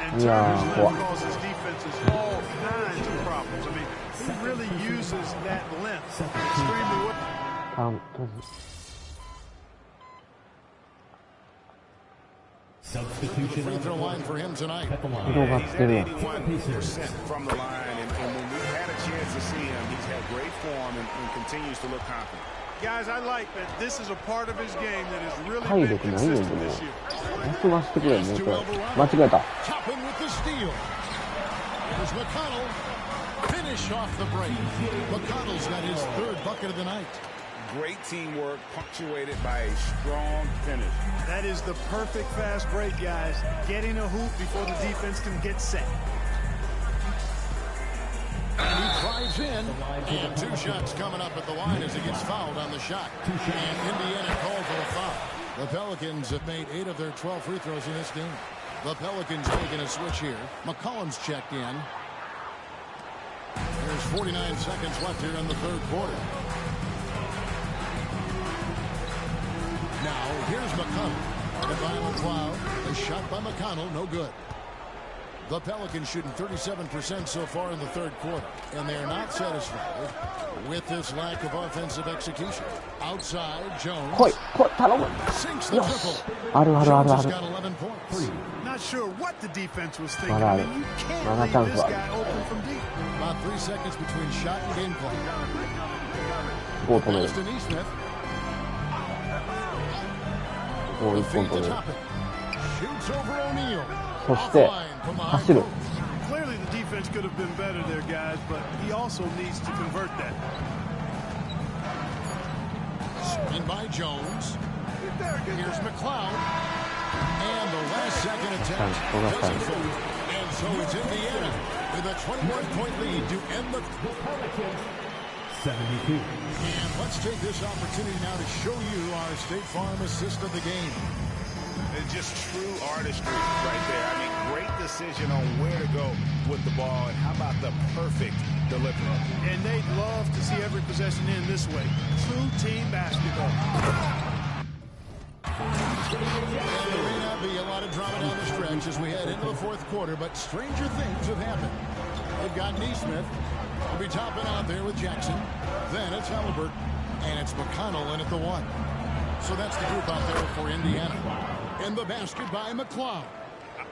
And Turner's length causes defenses all kinds of problems. I mean, he really uses that length extremely well. Substitution free throw line for him tonight. He's at 81% from the line, and when we've had a chance to see him, he's had great form and continues to look confident. Guys, I like that this is a part of his game that has really been consistent this year. Toppin with the steal. Here's McConnell. Finish off the break. McConnell's got his 3rd bucket of the night. Great teamwork punctuated by a strong finish. That is the perfect fast break, guys. Getting a hoop before the defense can get set. And he drives in. And 2 shots coming up at the line as he gets fouled on the shot. And Indiana called for a foul. The Pelicans have made 8 of their 12 free throws in this game. The Pelicans making a switch here. McCollum's checked in. There's 49 seconds left here in the 3rd quarter. Now, here's McConnell. By McLeod. A shot by McConnell, no good. The Pelicans shooting 37% so far in the third quarter, and they're not satisfied with this lack of offensive execution. Outside, Jones sinks the triple. Jones has got 11 points. Not sure what the defense was thinking. I mean, you can't leave this guy open from deep. About 3 seconds between shot and game clock. Pass to Nesmith. The feed to Toppin. Shoots over O'Neal. そして走る。 Clearly the defense could have been better there, guys, but he also needs to convert that. Screen by Jones. Here's McLeod. And the last second attempt doesn't fall. And so it's Indiana with a 21-point lead to end the Pelicans 72. And let's take this opportunity now to show you our State Farm assist of the game. It's just true artistry right there. I mean, great decision on where to go with the ball, and how about the perfect delivery? And they'd love to see every possession in this way. True team basketball. There may not be a lot of drama down the stretch as we head into the fourth quarter, but stranger things have happened. They've got Nesmith. Will be topping out there with Jackson. Then it's Halliburton. And it's McConnell in at the one. So that's the group out there for Indiana. In the basket by McLeod.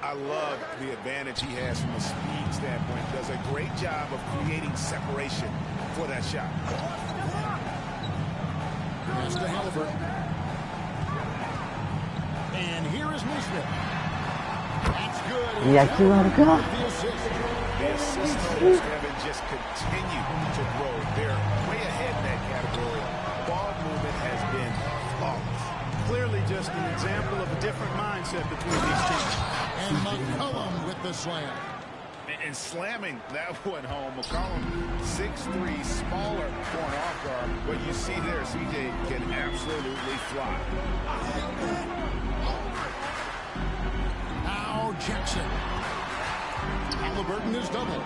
I love the advantage he has from a speed standpoint. Does a great job of creating separation for that shot. Pass to Halliburton. And here is Nesmith. That's good. The assist. The assist totals, Kevin, just continue to grow. They're way ahead in that category. Ball movement has been flawless. Clearly just an example of a different mindset between these teams. And McCollum with the slam. And slamming that one home. McCollum, 6'3", smaller for an off guard. What you see there, CJ can absolutely fly. Now Jackson. Halliburton is double.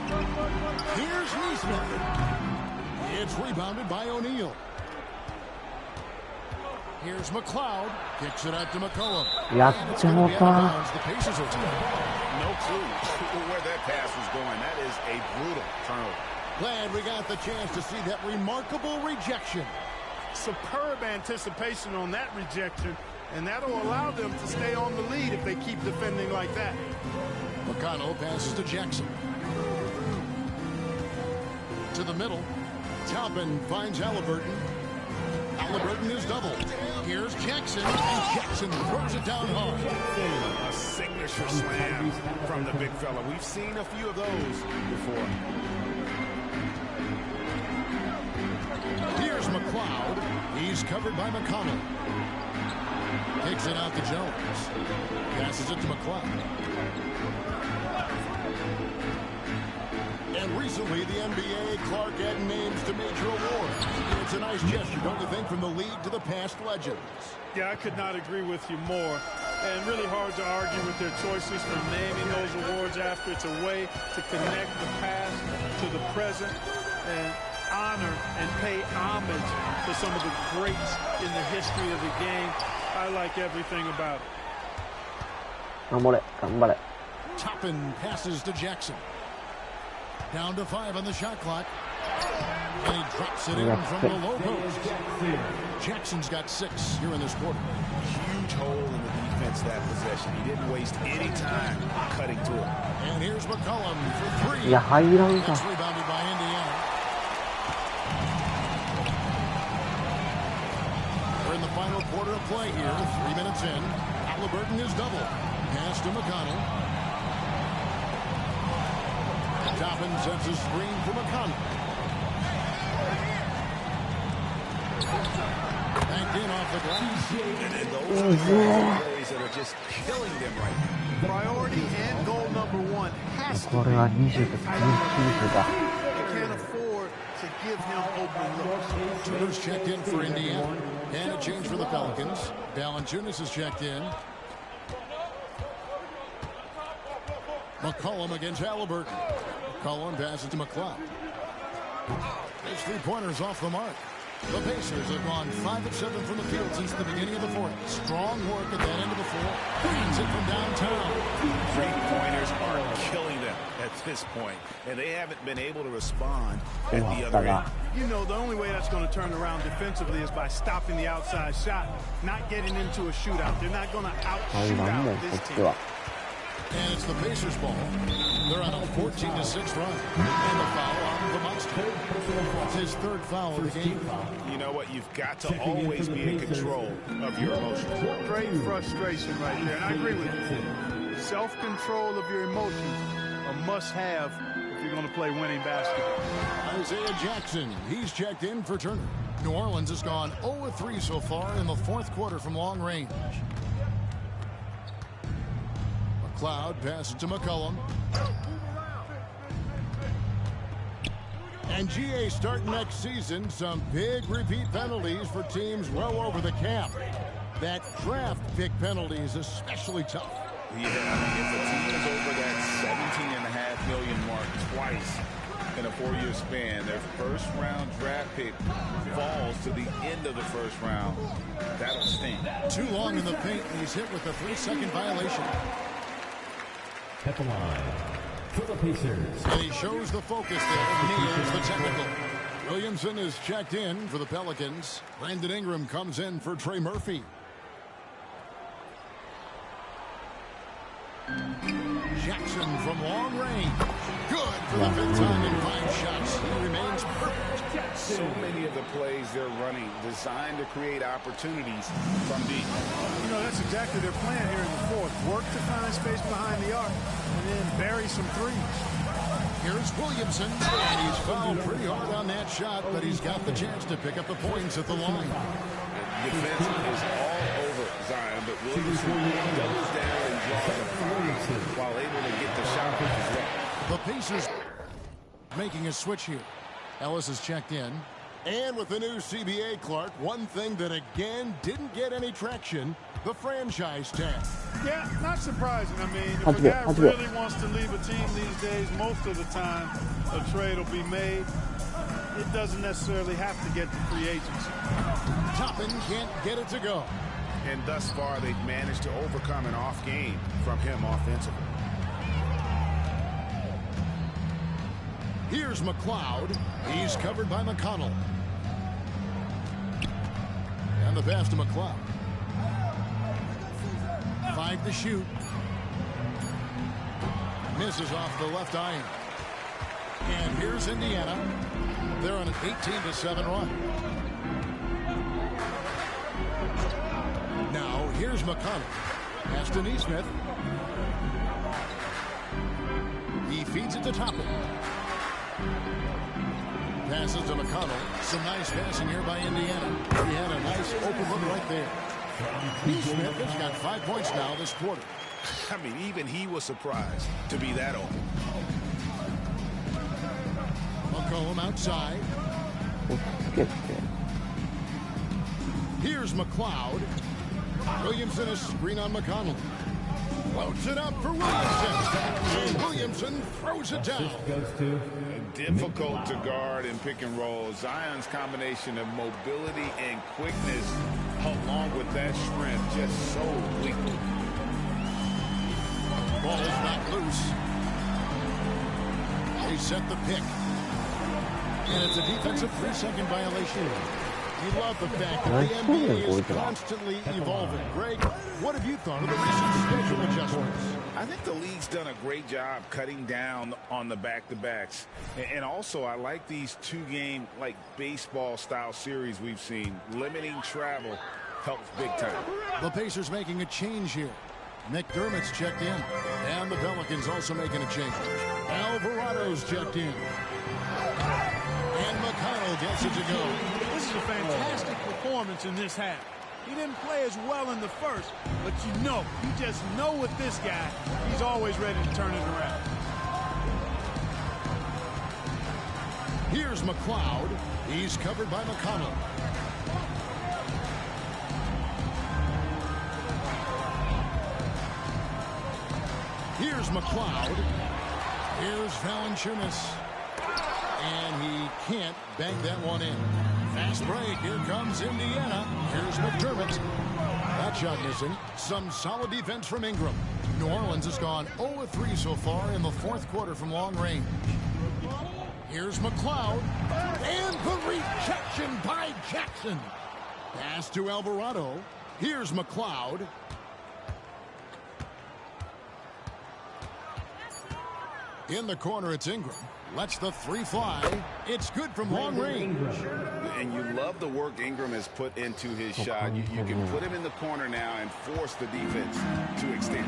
Here's Nesmith. It's rebounded by O'Neal. Here's McLeod. Kicks it out to McCollum. And it's going to be out of bounds. The Pacers are tied. No clue where that pass was going. That is a brutal turnover. Glad we got the chance to see that remarkable rejection. Superb anticipation on that rejection, and that'll allow them to stay on the lead if they keep defending like that. McConnell passes to Jackson. To the middle. Toppin finds Halliburton. Halliburton is double. Here's Jackson, and Jackson throws it down hard. A signature slam from the big fella. We've seen a few of those before. Here's McLeod. He's covered by McConnell. Kicks it out to Jones. Passes it to McLeod. And recently, the NBA, Clark added names to major awards. It's a nice gesture, don't you think, from the league to the past legends? Yeah, I could not agree with you more. And really hard to argue with their choices for naming those awards after. It's a way to connect the past to the present and honor and pay homage to some of the greats in the history of the game. I like everything about it. Toppin passes to Jackson. Down to 5 on the shot clock. And he drops it in from the low post. Jackson's got 6 here in this quarter. Huge hole in the defense that possession. He didn't waste any time cutting to it. And here's McCollum for 3. That's rebounded by Indiana. We're in the final quarter of play here. 3 minutes in. Halliburton is double. Pass to McConnell. Toppin sets a screen for McConnell. Banked in off the glass. And those are plays that are just killing them right now. Priority and goal number 1 has to be. You can't afford to give him open looks. Tudor's checked in for Indiana. And a change for the Pelicans. Valanciunas is checked in. McCollum against Halliburton. McCollum passes to McLeod. His 3-pointers off the mark. The Pacers have gone 5 of 7 from the field since the beginning of the fourth. Strong work at that end of the floor. Finds it from downtown. Three-pointers are killing them at this point, and they haven't been able to respond at the other end. You know, the only way that's going to turn around defensively is by stopping the outside shot, not getting into a shootout. They're not going to out-shoot out this team. And it's the Pacers' ball. They're on a 14-6 run. And the foul on the Monster. It's his third foul of the game. You know what? You've got to always be in control of your emotions. Great frustration right there. And I agree with you. Self-control of your emotions a must-have if you're going to play winning basketball. Isaiah Jackson, he's checked in for Turner. New Orleans has gone 0-3 so far in the fourth quarter from long range. McLeod passes to McCollum. And GA starting next season, some big repeat penalties for teams well over the cap. That draft pick penalty is especially tough. Yeah, if a team is over that $17.5 million mark twice in a 4-year span, their first-round draft pick falls to the end of the first round. That'll sting. Too long in the paint, and he's hit with a 3-second violation. At the line for the Pacers. And he shows the focus there. Nails the technical. Williamson is checked in for the Pelicans. Brandon Ingram comes in for Trey Murphy. Jackson from long range. Good for the fifth time in 5 shots. He remains perfect. So many of the plays they're running designed to create opportunities from deep. You know, that's exactly their plan here in the fourth. Work to find space behind the arc and then bury some threes. Here's Williamson, and he's fouled pretty hard on that shot, but he's got the chance to pick up the points at the line. Defense is all over Zion, but Williamson doubles down and draws a foul while able to get the shot as well. The Pacers making a switch here. Ellis is checked in. And with the new CBA, Clark, one thing that again didn't get any traction, the franchise tag. Yeah, not surprising. I mean, if a guy really wants to leave a team these days, most of the time a trade will be made. It doesn't necessarily have to get to free agency. Toppin can't get it to go. And thus far, they've managed to overcome an off game from him offensively. Here's McLeod. He's covered by McConnell. And the pass to McLeod. 5 to shoot. Misses off the left iron. And here's Indiana. They're on an 18-7 run. Now here's McConnell. Pass to Nesmith. He feeds it to Toppin. Passes to McConnell. Some nice passing here by Indiana. He had a nice open look right there. Nesmith has got 5 points now this quarter. I mean, even he was surprised to be that open. McCollum outside. Here's McLeod. Williamson is screen on McConnell. Floats it up for Williamson. And Williamson throws it down. Difficult to guard in pick and roll. Zion's combination of mobility and quickness, along with that strength, just so weak. Ball's not loose. They set the pick. And it's a defensive 3-second violation. We love the fact that the NBA is constantly evolving. Greg, what have you thought of the recent schedule adjustments? I think the league's done a great job cutting down on the back-to-backs. And also, I like these 2-game, like, baseball-style series we've seen. Limiting travel helps big time. The Pacers making a change here. McDermott's checked in. And the Pelicans also making a change. Alvarado's checked in. And McConnell gets it to go. This is a fantastic performance in this half. He didn't play as well in the first, but you just know with this guy, he's always ready to turn it around. Here's McLeod. He's covered by McConnell. Here's McLeod. Here's Valanciunas. And he can't bank that one in. Fast break. Here comes Indiana. Here's McDermott. That shot missing. Some solid defense from Ingram. New Orleans has gone 0-3 so far in the fourth quarter from long range. Here's McLeod. And the rejection by Jackson. Pass to Alvarado. Here's McLeod. In the corner, it's Ingram. Lets the three fly. It's good from long range. And you love the work Ingram has put into his shot. You can put him in the corner now and force the defense to extend.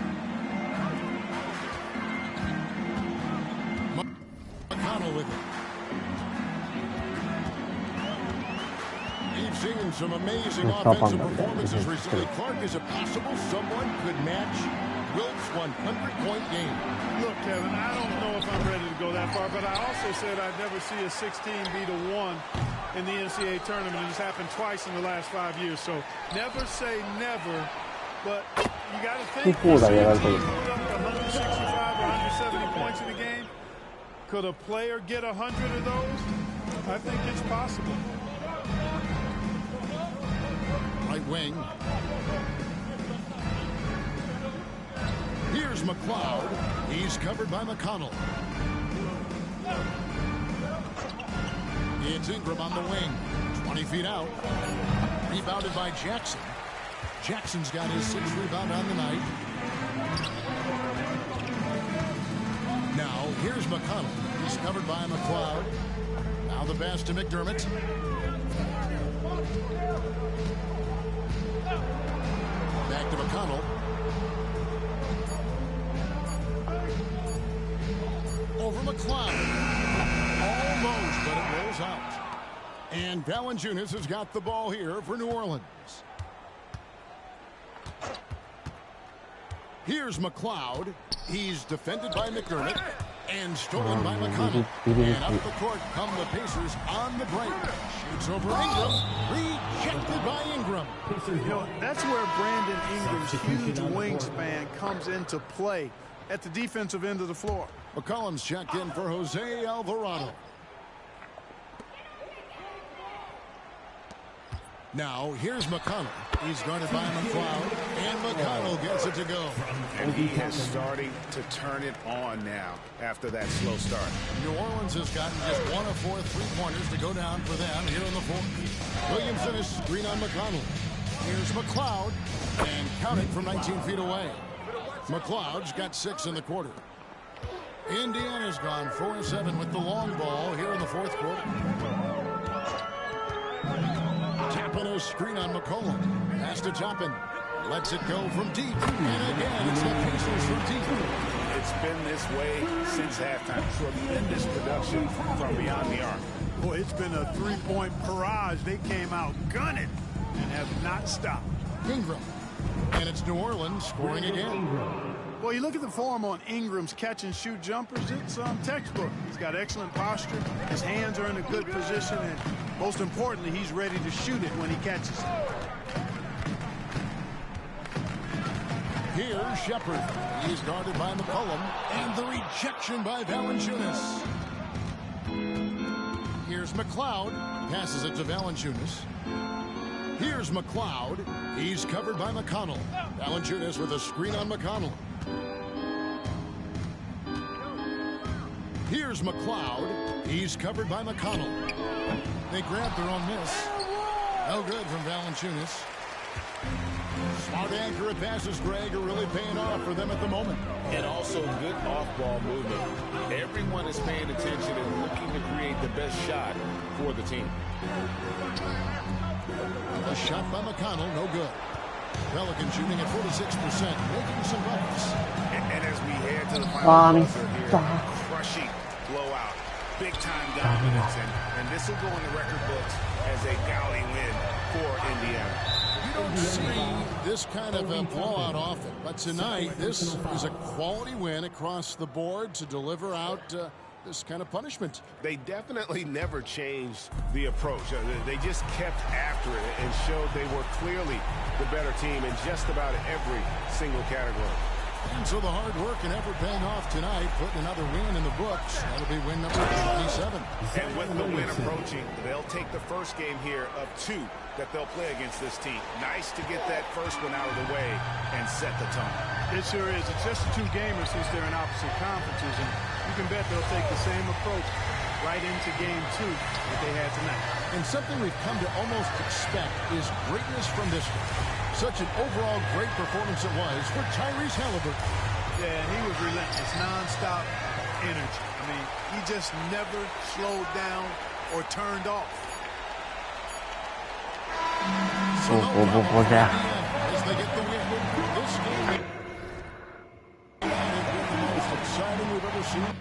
McConnell with it. We've seen some amazing offensive performances recently. Clark, is it possible someone could match Wilt's 100-point game? Look, Kevin, I don't know if I'm ready to go that far, but I also said I'd never see a 16 beat a 1 in the NCAA tournament. It's happened twice in the last 5 years, so never say never, but you got to think, you see a team put up 165 or 170 points in the game. Could a player get 100 of those? I think it's possible. Right wing. Here's McLeod. He's covered by McConnell. It's Ingram on the wing. 20 feet out. Rebounded by Jackson. Jackson's got his 6th rebound on the night. Now, here's McConnell. He's covered by McLeod. Now the pass to McDermott. Back to McConnell. Over McLeod. Almost, but it rolls out. And Valanciunas has got the ball here for New Orleans. Here's McLeod. He's defended by McDermott and stolen by McConnell. And up the court come the Pacers on the break. Shoots over Ingram. Rejected by Ingram. You know, that's where Brandon Ingram's huge wingspan comes into play at the defensive end of the floor. McCollum's checked in for Jose Alvarado. Now, here's McConnell. He's guarded by McLeod, and McConnell gets it to go. And he is starting to turn it on now after that slow start. New Orleans has gotten just 1 of 4 3-pointers to go down for them here in the fourth. Williamson is screen on McConnell. Here's McLeod, and counting from 19 feet away. McLeod's got 6 in the quarter. Indiana's gone 4-7 with the long ball here in the fourth quarter. Tapping a screen on McCollum. Pass to Toppin. Lets it go from deep. And again, it's the Pacers from deep. It's been this way since halftime. Tremendous production from beyond the arc. Boy, it's been a three-point barrage. They came out gunning and have not stopped. Ingram. And it's New Orleans scoring again. Well, you look at the form on Ingram's catch-and-shoot jumpers, it's textbook. He's got excellent posture. His hands are in a good position, and most importantly, he's ready to shoot it when he catches it. Here's Shepard. He's guarded by McCollum, and the rejection by Valanciunas. Here's McLeod. Passes it to Valanciunas. Here's McLeod. He's covered by McConnell. Valanciunas with a screen on McConnell. Here's McLeod. He's covered by McConnell. They grabbed their own miss. No good from Valanciunas. Smart accurate passes, Greg, are really paying off for them at the moment. And also good off-ball movement. Everyone is paying attention and looking to create the best shot for the team. A shot by McConnell, no good. Pelican shooting at 46%, making some buckets. And as we head to the final buzzer here, crushing blowout, big-time dominance, and this will go in the record books as a gaudy win for Indiana. You don't see this kind of a blowout often, but tonight this is a quality win across the board to deliver out this kind of punishment. They definitely never changed the approach. They just kept after it and showed they were clearly the better team in just about every single category. And so the hard work and effort paying off tonight, putting another win in the books. That'll be win number 27. And with the win approaching, they'll take the first game here of 2 that they'll play against this team. Nice to get that first one out of the way and set the tone. It sure is. It's just a 2-gamer since they're in opposite conferences, and you can bet they'll take the same approach right into game 2 that they had tonight. And something we've come to almost expect is greatness from this one. Such an overall great performance it was for Tyrese Haliburton. Yeah, and he was relentless, nonstop energy. I mean, he just never slowed down or turned off. So no problem as they get the win. This game has been the most exciting we've ever seen.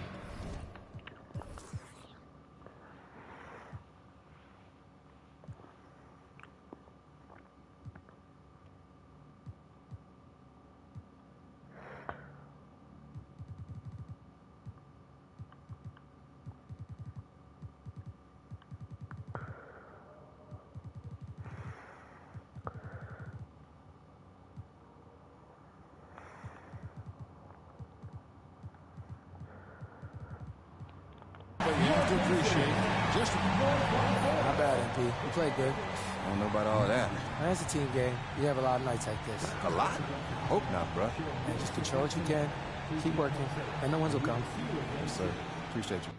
But you have to appreciate just Not bad, MP. You played good. I don't know about all that. It's a team game. You have a lot of nights like this. A lot? Hope not, bro. And just control what you can. Keep working. And the ones will come. Yes, sir. Appreciate you.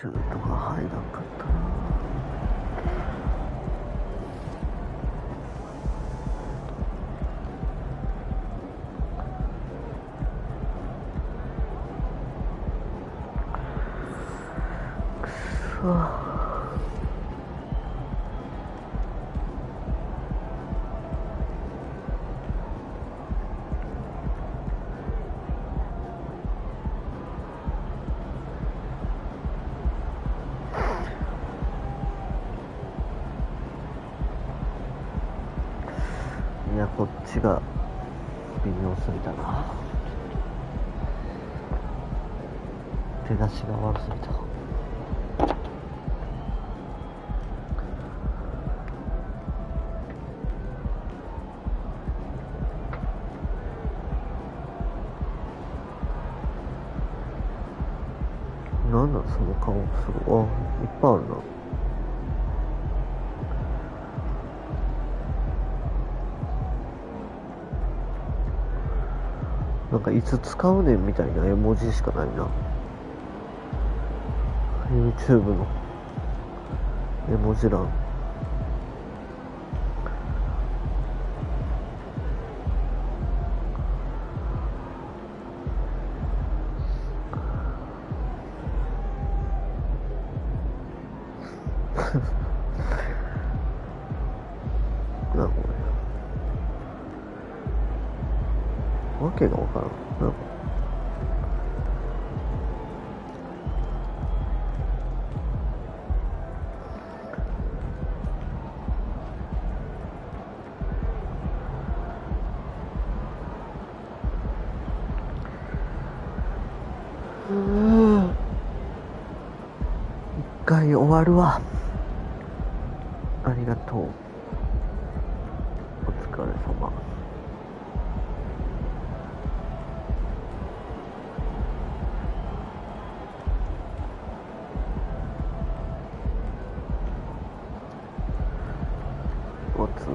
シュートが入らなかったな。くそ。いや、こっちが微妙すぎたな。出だしが悪すぎた。なんだその顔すごい。あ、いっぱいあるな。なんかいつ使うねんみたいな絵文字しかないな。 YouTube の絵文字欄。なんこれわけがわからん。なんか一回終わるわ。ありがとう。お疲れ様。おつ